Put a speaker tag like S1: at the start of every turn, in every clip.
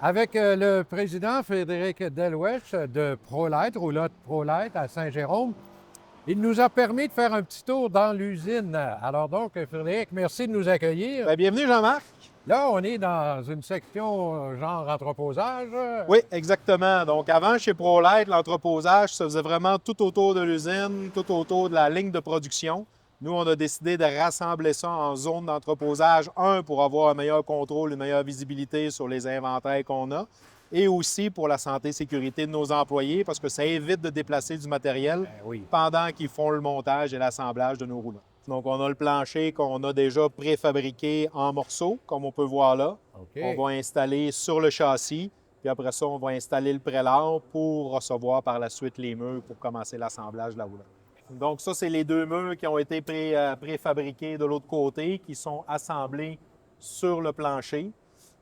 S1: avec le président Frédéric Delouech de ProLite, roulotte ProLite à Saint-Jérôme. Il nous a permis de faire un petit tour dans l'usine. Alors donc, Frédéric, merci de nous accueillir.
S2: Bien, bienvenue Jean-Marc.
S1: Là, on est dans une section genre entreposage.
S2: Oui, exactement. Donc avant, chez ProLite, l'entreposage se faisait vraiment tout autour de l'usine, tout autour de la ligne de production. Nous, on a décidé de rassembler ça en zone d'entreposage, pour avoir un meilleur contrôle, une meilleure visibilité sur les inventaires qu'on a, et aussi pour la santé et sécurité de nos employés, parce que ça évite de déplacer du matériel pendant qu'ils font le montage et l'assemblage de nos rouleaux. Donc, on a le plancher qu'on a déjà préfabriqué en morceaux, comme on peut voir là. On va installer sur le châssis, puis après ça, on va installer le prélat pour recevoir par la suite les murs pour commencer l'assemblage de la roulotte. Donc, ça, c'est les deux murs qui ont été préfabriqués de l'autre côté, qui sont assemblés sur le plancher.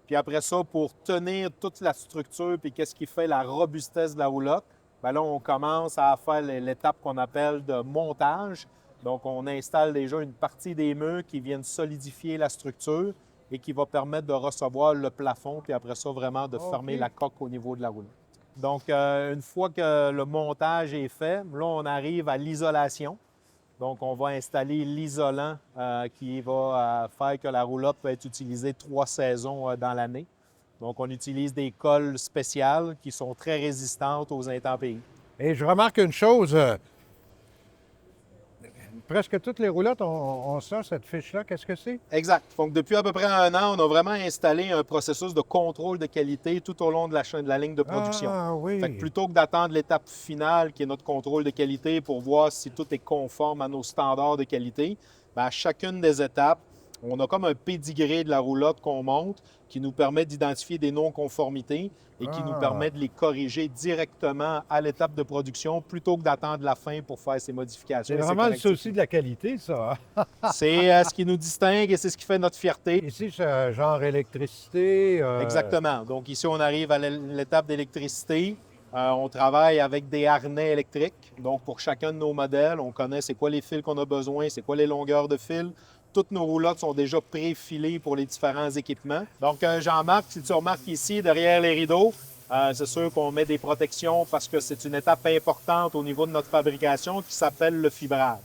S2: Puis après ça, pour tenir toute la structure, puis qu'est-ce qui fait la robustesse de la roulotte, bien là, on commence à faire l'étape qu'on appelle de montage. Donc, on installe déjà une partie des murs qui viennent solidifier la structure et qui va permettre de recevoir le plafond, puis après ça, vraiment de fermer la coque au niveau de la roulotte. Donc, une fois que le montage est fait, là, on arrive à l'isolation. Donc, on va installer l'isolant qui va faire que la roulotte peut être utilisée 3 saisons dans l'année. Donc, on utilise des colles spéciales qui sont très résistantes aux intempéries.
S1: Et je remarque une chose, presque toutes les roulottes ont ça, cette fiche-là. Qu'est-ce que c'est?
S2: Exact. Donc, depuis à peu près 1 an, on a vraiment installé un processus de contrôle de qualité tout au long de la ligne de production.
S1: Ah oui!
S2: Fait que plutôt que d'attendre l'étape finale, qui est notre contrôle de qualité, pour voir si tout est conforme à nos standards de qualité, bien, à chacune des étapes, on a comme un pédigré de la roulotte qu'on monte qui nous permet d'identifier des non-conformités et qui nous permet de les corriger directement à l'étape de production plutôt que d'attendre la fin pour faire ces modifications.
S1: C'est vraiment le souci de la qualité, ça.
S2: C'est ce qui nous distingue et c'est ce qui fait notre fierté.
S1: Ici, c'est genre électricité.
S2: Exactement. Donc ici, on arrive à l'étape d'électricité. On travaille avec des harnais électriques. Donc pour chacun de nos modèles, on connaît c'est quoi les fils qu'on a besoin, c'est quoi les longueurs de fils. Toutes nos roulottes sont déjà préfilées pour les différents équipements. Donc, Jean-Marc, si tu remarques ici, derrière les rideaux, c'est sûr qu'on met des protections parce que c'est une étape importante au niveau de notre fabrication qui s'appelle le fibrage.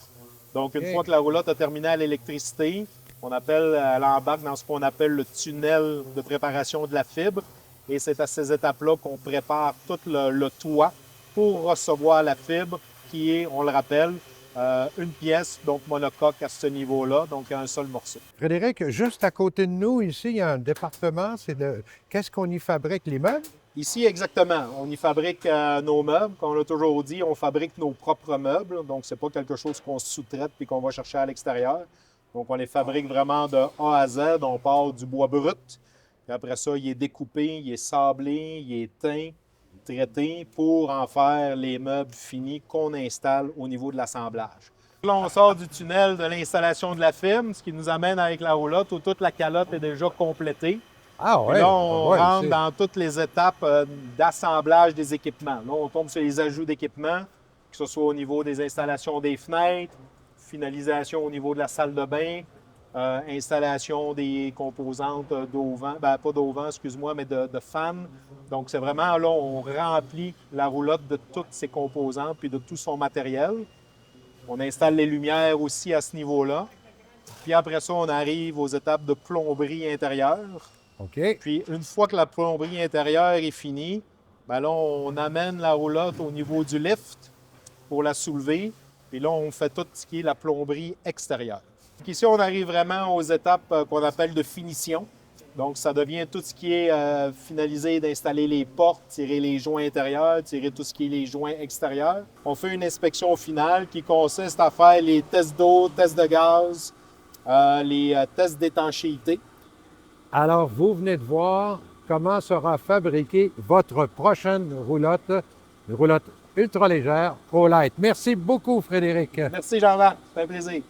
S2: Donc, une fois que la roulotte a terminé à l'électricité, elle embarque dans ce qu'on appelle le tunnel de préparation de la fibre. Et c'est à ces étapes-là qu'on prépare tout le toit pour recevoir la fibre qui est, on le rappelle, une pièce, donc monocoque à ce niveau-là, donc un seul morceau.
S1: Frédéric, juste à côté de nous, ici, il y a un département, qu'est-ce qu'on y fabrique, les meubles?
S2: Ici, exactement. On y fabrique nos meubles. Comme on l'a toujours dit, on fabrique nos propres meubles. Donc, c'est pas quelque chose qu'on sous-traite puis qu'on va chercher à l'extérieur. Donc, on les fabrique vraiment de A à Z. On part du bois brut. Puis après ça, il est découpé, il est sablé, il est teint, traité pour en faire les meubles finis qu'on installe au niveau de l'assemblage. Là, on sort du tunnel de l'installation de la fibre, ce qui nous amène avec la roulotte où toute la calotte est déjà complétée.
S1: Ah ouais.
S2: Et là, on rentre dans toutes les étapes d'assemblage des équipements. Là, on tombe sur les ajouts d'équipements, que ce soit au niveau des installations des fenêtres, finalisation au niveau de la salle de bain, installation des composantes d'auvent, pas d'auvent, excuse-moi, mais de fans. Donc, c'est vraiment là, on remplit la roulotte de toutes ses composantes puis de tout son matériel. On installe les lumières aussi à ce niveau-là. Puis après ça, on arrive aux étapes de plomberie intérieure.
S1: OK.
S2: Puis, une fois que la plomberie intérieure est finie, bien là, on amène la roulotte au niveau du lift pour la soulever. Puis là, on fait tout ce qui est la plomberie extérieure. Donc ici, on arrive vraiment aux étapes qu'on appelle de finition. Donc, ça devient tout ce qui est finalisé d'installer les portes, tirer les joints intérieurs, tirer tout ce qui est les joints extérieurs. On fait une inspection finale qui consiste à faire les tests d'eau, tests de gaz, les tests d'étanchéité.
S1: Alors, vous venez de voir comment sera fabriquée votre prochaine roulotte, une roulotte ultra légère ProLite. Merci beaucoup, Frédéric.
S2: Merci, Jean-Marc. Ça fait plaisir.